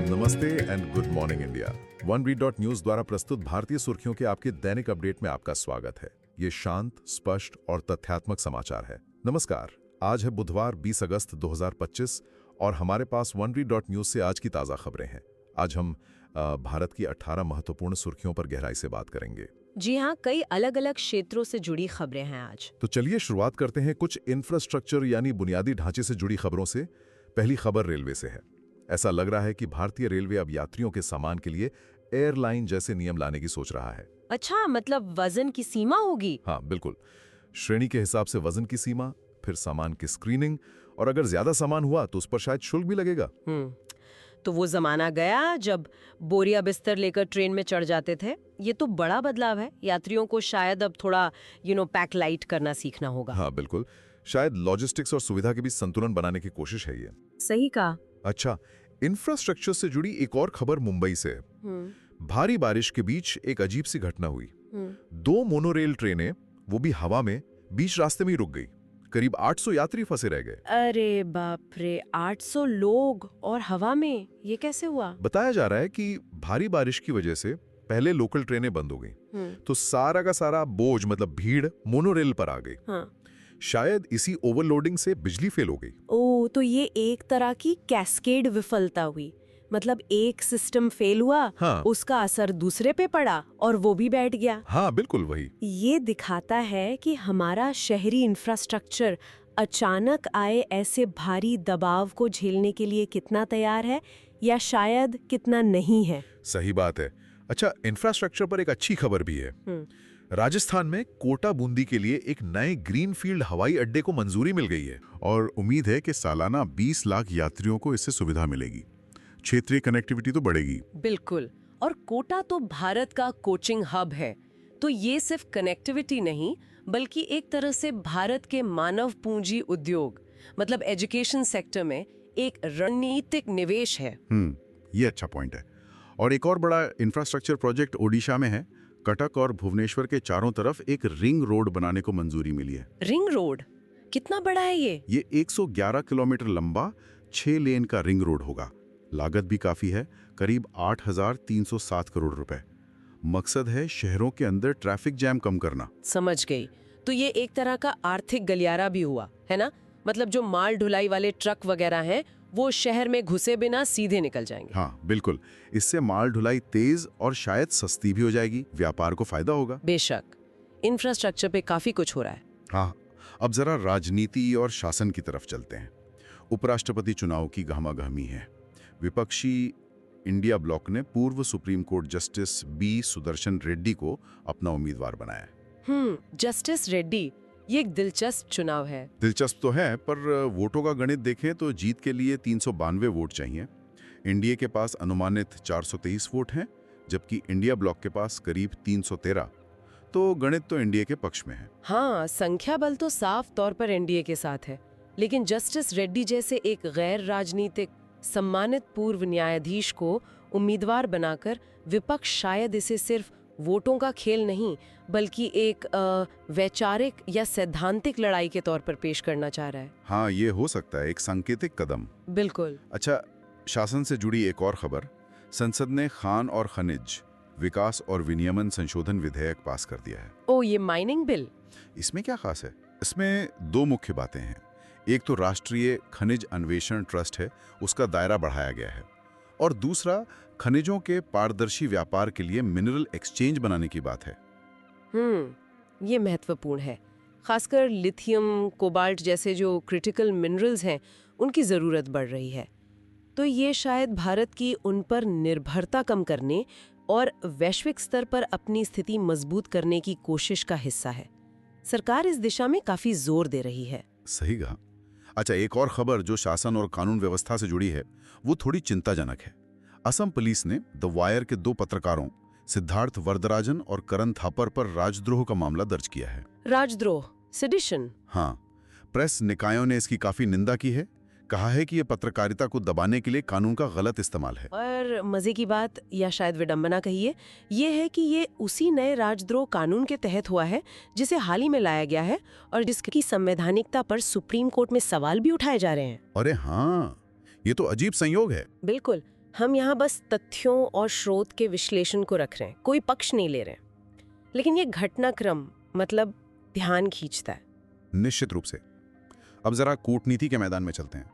नमस्ते and good morning India. OneRead.News द्वारा प्रस्तुत भारतीय सुर्खियों के आपके दैनिक अपडेट में आपका स्वागत है। ये शांत, स्पष्ट और तथ्यात्मक समाचार है। नमस्कार, आज है बुधवार 20 अगस्त 2025 और हमारे पास OneRead.News से आज की ताज़ा खबरें हैं। आज हम भारत की 18 महत्वपूर्ण सुर्खियों पर गहराई से बात करेंगे। जी हाँ, कई अलग अलग क्षेत्रों से जुड़ी खबरें हैं आज। तो चलिए शुरुआत करते हैं कुछ इंफ्रास्ट्रक्चर यानी बुनियादी ढांचे से जुड़ी खबरों से। पहली खबर रेलवे से है। ऐसा लग रहा है कि भारतीय रेलवे अब यात्रियों के सामान के लिए एयरलाइन जैसे नियम लाने की सोच रहा है। अच्छा, मतलब वजन की सीमा होगी? हाँ बिल्कुल, श्रेणी के हिसाब से वजन की सीमा, फिर सामान की स्क्रीनिंग, और अगर ज्यादा सामान हुआ तो उस पर शायद शुल्क भी लगेगा। तो वो जमाना गया जब बोरिया बिस्तर लेकर ट्रेन में चढ़ जाते थे। ये तो बड़ा बदलाव है। यात्रियों को शायद अब थोड़ा पैक लाइट करना सीखना होगा। हाँ बिल्कुल, शायद लॉजिस्टिक्स और सुविधा के बीच संतुलन बनाने की कोशिश है ये। सही कहा। अच्छा, इंफ्रास्ट्रक्चर से जुड़ी एक और खबर मुंबई से है। भारी बारिश के बीच एक अजीब सी घटना हुई। 2 मोनोरेल ट्रेनें, वो भी हवा में, बीच रास्ते में ही रुक गई। करीब 800 यात्री फंसे रह गए। अरे बाप रे, 800 लोग और हवा में, ये कैसे हुआ? बताया जा रहा है कि भारी बारिश की वजह से पहले लोकल ट्रेनें बंद हो गई, तो सारा का सारा बोझ मतलब भीड़ मोनोरेल पर आ गई। हाँ। शायद इसी ओवरलोडिंग से बिजली फेल हो गई। ओह, तो ये एक तरह की कैस्केड विफलता हुई। मतलब एक सिस्टम फेल हुआ, हाँ। उसका असर दूसरे पे पड़ा और वो भी बैठ गया। हाँ बिल्कुल वही। ये दिखाता है कि हमारा शहरी इंफ्रास्ट्रक्चर अचानक आए ऐसे भारी दबाव को झेलने के लिए कितना तैयार है या शायद कितना नहीं है। सही बात है। अच्छा, इंफ्रास्ट्रक्चर पर एक अच्छी खबर भी है। राजस्थान में कोटा बूंदी के लिए एक नए ग्रीनफील्ड हवाई अड्डे को मंजूरी मिल गई है और उम्मीद है कि सालाना 20 लाख यात्रियों को इससे सुविधा मिलेगी। क्षेत्रीय कनेक्टिविटी तो बढ़ेगी। बिल्कुल। और कोटा तो भारत का कोचिंग हब है, तो ये सिर्फ कनेक्टिविटी नहीं बल्कि एक तरह से भारत के मानव पूंजी उद्योग मतलब एजुकेशन सेक्टर में एक रणनीतिक निवेश है। ये अच्छा पॉइंट है। और एक और बड़ा इंफ्रास्ट्रक्चर प्रोजेक्ट ओडिशा में है। कटक और भुवनेश्वर के चारों तरफ एक रिंग रोड बनाने को मंजूरी मिली है। रिंग रोड कितना बड़ा है ये? 111 किलोमीटर लंबा 6 लेन का रिंग रोड होगा। लागत भी काफी है, करीब 8,307 करोड़ रुपए। मकसद है शहरों के अंदर ट्रैफिक जैम कम करना। समझ गई। तो ये एक तरह का आर्थिक गलियारा भी हुआ है ना? मतलब जो माल ढुलाई वाले ट्रक वगैरह हैं वो शहर में घुसे बिना सीधे निकल जाएंगे। हाँ बिल्कुल, इससे माल ढुलाई तेज और शायद सस्ती भी हो जाएगी, व्यापार को फायदा होगा। बेशक, इंफ्रास्ट्रक्चर पे काफी कुछ हो रहा है। हाँ, अब जरा राजनीति और शासन की तरफ चलते हैं। उपराष्ट्रपति चुनाव की गहमागहमी है। विपक्षी इंडिया ब्लॉक ने पूर्व Supreme Court justice B Sudarshan Reddy को अपना उम्मीदवार बनाया है। जस्टिस रेड्डी, ये एक दिलचस्प चुनाव है। दिलचस्प तो है, पर वोटों का गणित देखें तो जीत के लिए 392 वोट चाहिए। एनडीए के पास अनुमानित 423 वोट हैं, जबकि इंडिया ब्लॉक के पास करीब 313। तो गणित तो एनडीए के पक्ष में है। हाँ, संख्या बल तो साफ तौर पर एनडीए के साथ है, लेकिन जस्टिस रेड्डी जैसे एक गैर राजनीतिक सम्मानित पूर्व न्यायाधीश को उम्मीदवार बनाकर विपक्ष शायद इसे सिर्फ वोटों का खेल नहीं बल्कि एक वैचारिक या सैद्धांतिक लड़ाई के तौर पर पेश करना चाह रहा है। हाँ, ये हो सकता है एक सांकेतिक कदम। बिल्कुल। अच्छा, शासन से जुड़ी एक और खबर। संसद ने खान और खनिज विकास और विनियमन संशोधन विधेयक पास कर दिया है। ओ, ये माइनिंग बिल। इसमें क्या खास है? इसमें 2 मुख्य बातें हैं। एक तो राष्ट्रीय खनिज अन्वेषण ट्रस्ट है, उसका दायरा बढ़ाया गया है, और दूसरा खनिजों के पारदर्शी व्यापार के लिए मिनरल एक्सचेंज बनाने की बात है। ये महत्वपूर्ण है। खासकर लिथियम, कोबाल्ट जैसे जो क्रिटिकल मिनरल्स हैं, उनकी ज़रूरत बढ़ रही है। तो ये शायद भारत की उन पर निर्भरता कम करने और वैश्विक स्तर पर अपनी स्थिति मजबूत करने की कोशिश का हिस्सा है। सरकार इस दिशा में काफ़ी जोर दे रही है। सही कहा। अच्छा, एक और खबर जो शासन और कानून व्यवस्था से जुड़ी है, वो थोड़ी चिंताजनक है। असम पुलिस ने द वायर के 2 पत्रकारों सिद्धार्थ वरदराजन और करण थापर पर राजद्रोह का मामला दर्ज किया है। राजद्रोह, सेडिशन? हाँ, प्रेस निकायों ने इसकी काफी निंदा की है। कहा है कि यह पत्रकारिता को दबाने के लिए कानून का गलत इस्तेमाल है। और मजे की बात या शायद विडंबना कहिए, ये है कि ये उसी नए राजद्रोह कानून के तहत हुआ है जिसे हाल ही में लाया गया है और जिसकी संवैधानिकता पर सुप्रीम कोर्ट में सवाल भी उठाए जा रहे हैं। अरे हाँ, ये तो अजीब संयोग है। बिल्कुल, हम यहाँ बस तथ्यों और स्रोत के विश्लेषण को रख रहे हैं, कोई पक्ष नहीं ले रहे हैं। लेकिन ये घटनाक्रम मतलब ध्यान खींचता है। निश्चित रूप से। अब जरा कूटनीति के मैदान में चलते हैं।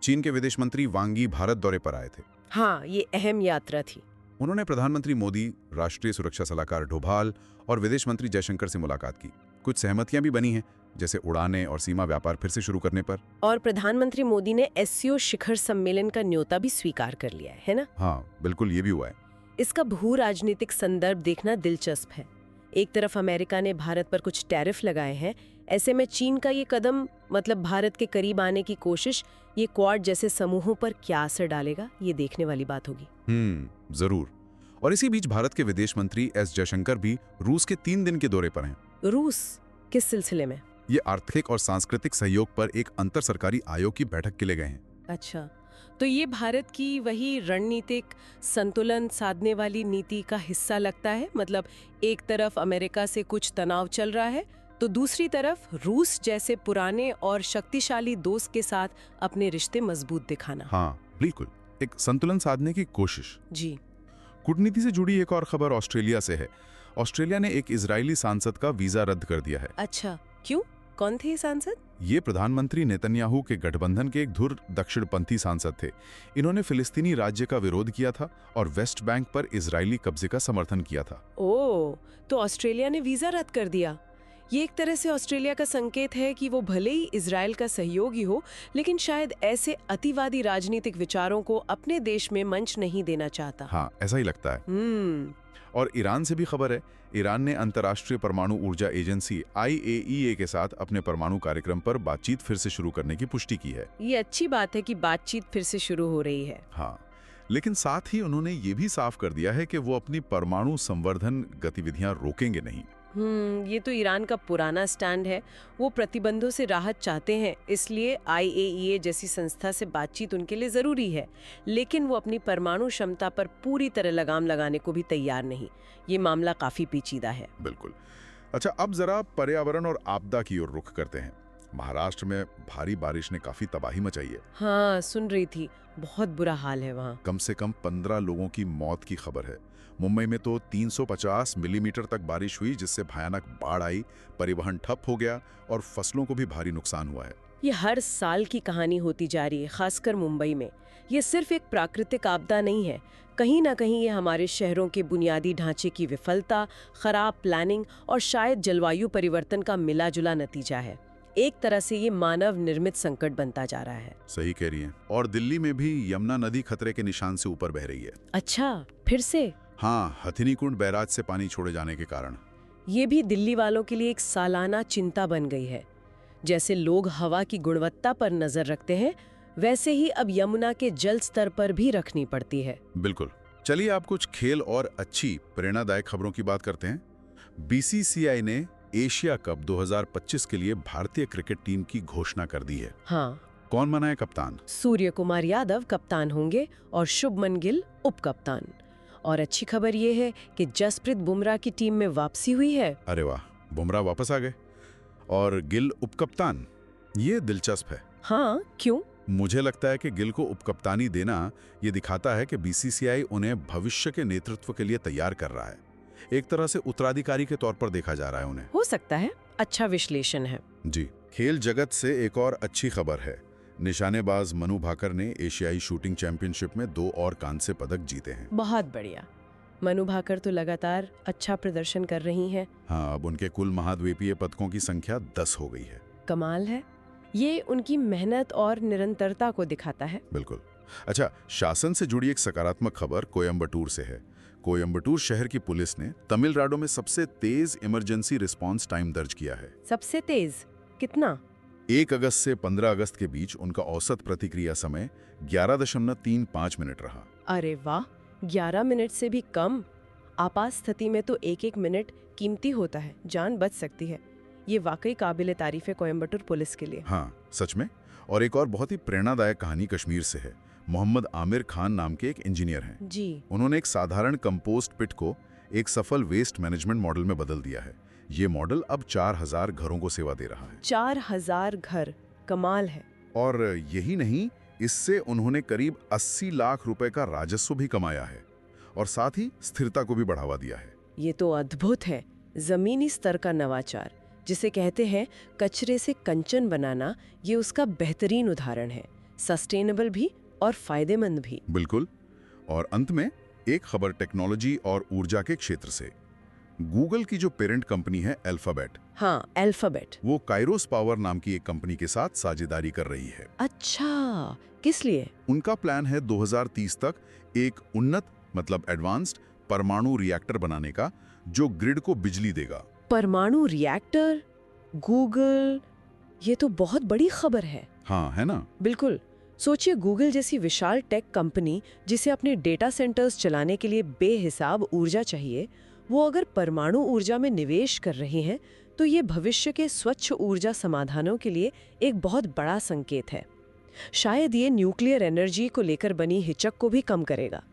चीन के विदेश मंत्री वांग यी भारत दौरे पर आए थे। हाँ, ये अहम यात्रा थी। उन्होंने प्रधानमंत्री मोदी, राष्ट्रीय सुरक्षा सलाहकार डोभाल और विदेश मंत्री जयशंकर से मुलाकात की। कुछ सहमतियां भी बनी हैं, जैसे उड़ानें और सीमा व्यापार फिर से शुरू करने पर। और प्रधानमंत्री मोदी ने एससीओ शिखर सम्मेलन का न्योता भी स्वीकार कर लिया है ना? हाँ, बिल्कुल, ये भी हुआ है। इसका भू राजनीतिक संदर्भ देखना दिलचस्प है। एक तरफ अमेरिका ने भारत पर कुछ टैरिफ लगाए हैं, ऐसे में चीन का ये कदम मतलब भारत के करीब आने की कोशिश, ये क्वाड जैसे समूहों पर क्या असर डालेगा, ये देखने वाली बात होगी। जरूर। और इसी बीच भारत के विदेश मंत्री एस जयशंकर भी रूस के 3 दिन के दौरे पर हैं। रूस किस सिलसिले में? ये आर्थिक और सांस्कृतिक सहयोग पर एक अंतर सरकारी आयोग की बैठक के लिए गए हैं। अच्छा, तो ये भारत की वही रणनीतिक संतुलन साधने वाली नीति का हिस्सा लगता है। मतलब एक तरफ अमेरिका से कुछ तनाव चल रहा है, तो दूसरी तरफ रूस जैसे पुराने और शक्तिशाली दोस्त के साथ अपने रिश्ते मजबूत दिखाना। हाँ, बिल्कुल, एक संतुलन साधने की कोशिश। जी। कूटनीति से जुड़ी एक और खबर ऑस्ट्रेलिया से है। ऑस्ट्रेलिया ने एक इजरायली सांसद का वीजा रद्द कर दिया है। अच्छा, क्यों? कौन थे ये सांसद? ये प्रधानमंत्री नेतन्याहू के गठबंधन के एक धुर दक्षिणपंथी सांसद थे। इन्होंने फिलिस्तीनी राज्य का विरोध किया था और वेस्ट बैंक पर इजरायली कब्जे का समर्थन किया था। ओह, तो ऑस्ट्रेलिया ने वीजा रद्द कर दिया। ये एक तरह से ऑस्ट्रेलिया का संकेत है कि वो भले ही इजरायल का सहयोगी हो, लेकिन शायद ऐसे अतिवादी राजनीतिक विचारों को अपने देश में मंच नहीं देना चाहता। हाँ, ऐसा ही लगता है। और ईरान से भी खबर है। ईरान ने अंतर्राष्ट्रीय परमाणु ऊर्जा एजेंसी IAEA के साथ अपने परमाणु कार्यक्रम पर बातचीत फिर से शुरू करने की पुष्टि की है। ये अच्छी बात है कि बातचीत फिर से शुरू हो रही है। हाँ, लेकिन साथ ही उन्होंने ये भी साफ कर दिया है कि वो अपनी परमाणु संवर्धन गतिविधियां रोकेंगे नहीं। ये तो ईरान का पुराना स्टैंड है। वो प्रतिबंधों से राहत चाहते हैं, इसलिए IAEA जैसी संस्था से बातचीत उनके लिए जरूरी है। लेकिन वो अपनी परमाणु क्षमता पर पूरी तरह लगाम लगाने को भी तैयार नहीं। ये मामला काफी पेचीदा है। बिल्कुल। अच्छा, अब जरा पर्यावरण और आपदा की ओर रुख करते हैं। महाराष्ट्र में भारी बारिश ने काफी तबाही मचाई है। हाँ, सुन रही थी, बहुत बुरा हाल है वहाँ। कम से कम 15 लोगों की मौत की खबर है। मुंबई में तो 350 मिलीमीटर तक बारिश हुई, जिससे भयानक बाढ़ आई, परिवहन ठप हो गया और फसलों को भी भारी नुकसान हुआ है। ये हर साल की कहानी होती जा रही है, खासकर मुंबई में। ये सिर्फ एक प्राकृतिक आपदा नहीं है, कहीं ना कहीं ये हमारे शहरों के बुनियादी ढांचे की विफलता, खराब प्लानिंग और शायद जलवायु परिवर्तन का मिला जुला नतीजा है। एक तरह से ये मानव निर्मित संकट बनता जा रहा है। सही कह रही हैं। और दिल्ली में भी यमुना नदी खतरे के निशान से ऊपर बह रही है। अच्छा, फिर से? हाँ, हथिनीकुंड बैराज से पानी छोड़े जाने के कारण। ये भी दिल्ली वालों के लिए एक सालाना चिंता बन गई है। जैसे लोग हवा की गुणवत्ता पर नजर रखते हैं, वैसे ही अब यमुना के जल स्तर पर भी रखनी पड़ती है। बिल्कुल। चलिए, आप कुछ खेल और अच्छी प्रेरणादायक खबरों की बात करते हैं। BCCI ने एशिया कप 2025 के लिए भारतीय क्रिकेट टीम की घोषणा कर दी है। हाँ। कौन बना है कप्तान? सूर्य कुमार यादव कप्तान होंगे और शुभमन गिल उप कप्तान। और अच्छी खबर ये है कि जसप्रीत बुमराह की टीम में वापसी हुई है। अरे वाह, बुमराह वापस आ गए और गिल उप कप्तान। ये दिलचस्प है। हाँ, क्यों? मुझे लगता है कि गिल को उपकप्तानी देना ये दिखाता है कि BCCI उन्हें भविष्य के नेतृत्व के लिए तैयार कर रहा है। एक तरह से उत्तराधिकारी के तौर पर देखा जा रहा है उन्हें। हो सकता है। अच्छा विश्लेषण है। जी। खेल जगत से एक और अच्छी खबर है। निशानेबाज मनु भाकर ने एशियाई शूटिंग चैंपियनशिप में 2 और कांस्य पदक जीते हैं। बहुत बढ़िया। मनु भाकर तो लगातार अच्छा प्रदर्शन कर रही हैं। हाँ, अब उनके कुल महाद्वीपीय पदकों की संख्या 10 हो गई है। कमाल है। ये उनकी मेहनत और निरंतरता को दिखाता है। बिल्कुल। अच्छा, शासन से जुड़ी एक सकारात्मक खबर कोयम्बटूर से है। कोयम्बटूर शहर की पुलिस ने तमिलनाडु में सबसे तेज इमरजेंसी रिस्पांस टाइम दर्ज किया है। सबसे तेज? कितना? 1 अगस्त से 15 अगस्त के बीच उनका औसत प्रतिक्रिया समय 11.35 मिनट रहा। अरे वाह, 11 मिनट से भी कम। आपात स्थिति में तो 1-1 मिनट कीमती होता है, जान बच सकती है। ये वाकई काबिले तारीफ है कोयम्बटूर पुलिस के लिए। हाँ, सच में। और एक और बहुत ही प्रेरणादायक कहानी कश्मीर से है। मोहम्मद आमिर खान नाम के एक इंजीनियर हैं। जी। उन्होंने एक साधारण कंपोस्ट पिट को एक सफल वेस्ट मैनेजमेंट मॉडल में बदल दिया है। ये मॉडल अब 4000 घरों को सेवा दे रहा है। 4000 घर, कमाल है। और यही नहीं, इससे उन्होंने करीब 80 लाख रुपए का राजस्व भी कमाया है और साथ ही स्थिरता को भी बढ़ावा दिया है। ये तो अद्भुत है। जमीनी स्तर का नवाचार, जिसे कहते हैं कचरे से कंचन बनाना, ये उसका बेहतरीन उदाहरण है। सस्टेनेबल भी और फायदेमंद भी। बिल्कुल। और अंत में एक खबर टेक्नोलॉजी और ऊर्जा के क्षेत्र से। गूगल की जो पेरेंट कंपनी है अल्फाबेट, हाँ, अल्फाबेट, वो काइरोस पावर नाम की एक कंपनी के साथ साझेदारी कर रही है। अच्छा, किस लिए? उनका प्लान है 2030 तक एक उन्नत मतलब एडवांस्ड परमाणु रिएक्टर बनाने का, जो ग्रिड को बिजली देगा। परमाणु रिएक्टर, गूगल, ये तो बहुत बड़ी खबर है। हाँ, है ना? बिल्कुल। सोचिए, गूगल जैसी विशाल टेक कंपनी जिसे अपने डेटा सेंटर्स चलाने के लिए बेहिसाब ऊर्जा चाहिए, वो अगर परमाणु ऊर्जा में निवेश कर रही हैं, तो ये भविष्य के स्वच्छ ऊर्जा समाधानों के लिए एक बहुत बड़ा संकेत है। शायद ये न्यूक्लियर एनर्जी को लेकर बनी हिचक को भी कम करेगा।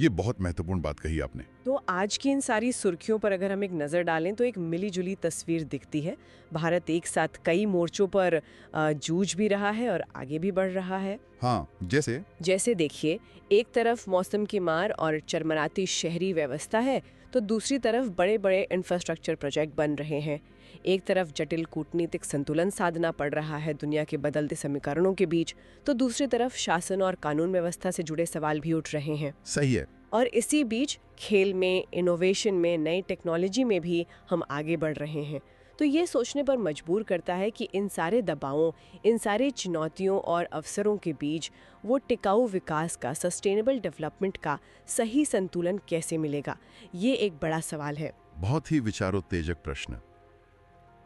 ये बहुत महत्वपूर्ण बात कही आपने। तो आज की इन सारी सुर्खियों पर अगर हम एक नज़र डालें तो एक मिलीजुली तस्वीर दिखती है। भारत एक साथ कई मोर्चों पर जूझ भी रहा है और आगे भी बढ़ रहा है। हाँ, जैसे देखिए, एक तरफ मौसम की मार और चरमराती शहरी व्यवस्था है, तो दूसरी तरफ बड़े बड़े इंफ्रास्ट्रक्चर प्रोजेक्ट बन रहे हैं। एक तरफ जटिल कूटनीतिक संतुलन साधना पड़ रहा है दुनिया के बदलते समीकरणों के बीच, तो दूसरी तरफ शासन और कानून व्यवस्था से जुड़े सवाल भी उठ रहे हैं। सही है। और इसी बीच खेल में, इनोवेशन में, नई टेक्नोलॉजी में भी हम आगे बढ़ रहे हैं। तो ये सोचने पर मजबूर करता है कि इन सारे दबावों, इन सारे चुनौतियों और अवसरों के बीच वो टिकाऊ विकास का, सस्टेनेबल डेवलपमेंट का सही संतुलन कैसे मिलेगा, ये एक बड़ा सवाल है। बहुत ही विचारोत्तेजक प्रश्न।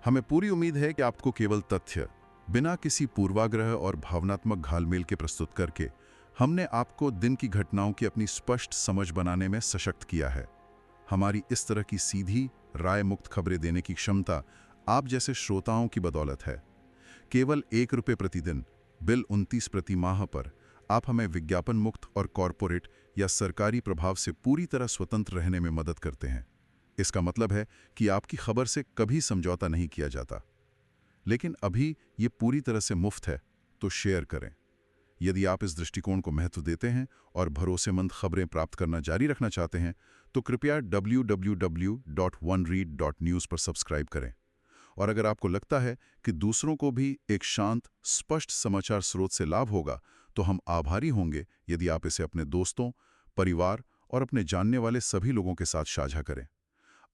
हमें पूरी उम्मीद है कि आपको केवल तथ्य, बिना किसी पूर्वाग्रह और भावनात्मक घालमेल के प्रस्तुत करके हमने आपको दिन की घटनाओं की अपनी स्पष्ट समझ बनाने में सशक्त किया है। हमारी इस तरह की सीधी, राय मुक्त खबरें देने की क्षमता आप जैसे श्रोताओं की बदौलत है। केवल ₹1 प्रतिदिन, बिल 29 प्रति माह पर आप हमें विज्ञापन मुक्त और कॉरपोरेट या सरकारी प्रभाव से पूरी तरह स्वतंत्र रहने में मदद करते हैं। इसका मतलब है कि आपकी खबर से कभी समझौता नहीं किया जाता। लेकिन अभी ये पूरी तरह से मुफ्त है, तो शेयर करें। यदि आप इस दृष्टिकोण को महत्व देते हैं और भरोसेमंद खबरें प्राप्त करना जारी रखना चाहते हैं, तो कृपया www.oneread.news पर सब्सक्राइब करें। और अगर आपको लगता है कि दूसरों को भी एक शांत, स्पष्ट समाचार स्रोत से लाभ होगा, तो हम आभारी होंगे यदि आप इसे अपने दोस्तों, परिवार और अपने जानने वाले सभी लोगों के साथ साझा करें।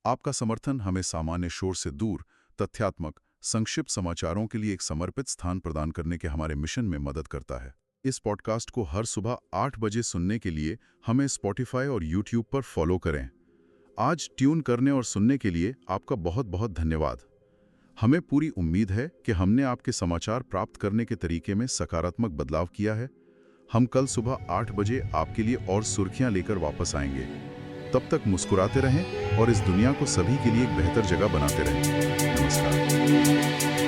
आपका समर्थन हमें सामान्य शोर से दूर, तथ्यात्मक, संक्षिप्त समाचारों के लिए एक समर्पित स्थान प्रदान करने के हमारे मिशन में मदद करता है। इस पॉडकास्ट को हर सुबह 8 बजे सुनने के लिए हमें स्पॉटिफाई और यूट्यूब पर फॉलो करें। आज ट्यून करने और सुनने के लिए आपका बहुत बहुत धन्यवाद। हमें पूरी उम्मीद है कि हमने आपके समाचार प्राप्त करने के तरीके में सकारात्मक बदलाव किया है। हम कल सुबह 8 बजे आपके लिए और सुर्खियां लेकर वापस आएंगे। तब तक मुस्कुराते रहें और इस दुनिया को सभी के लिए एक बेहतर जगह बनाते रहें। नमस्कार।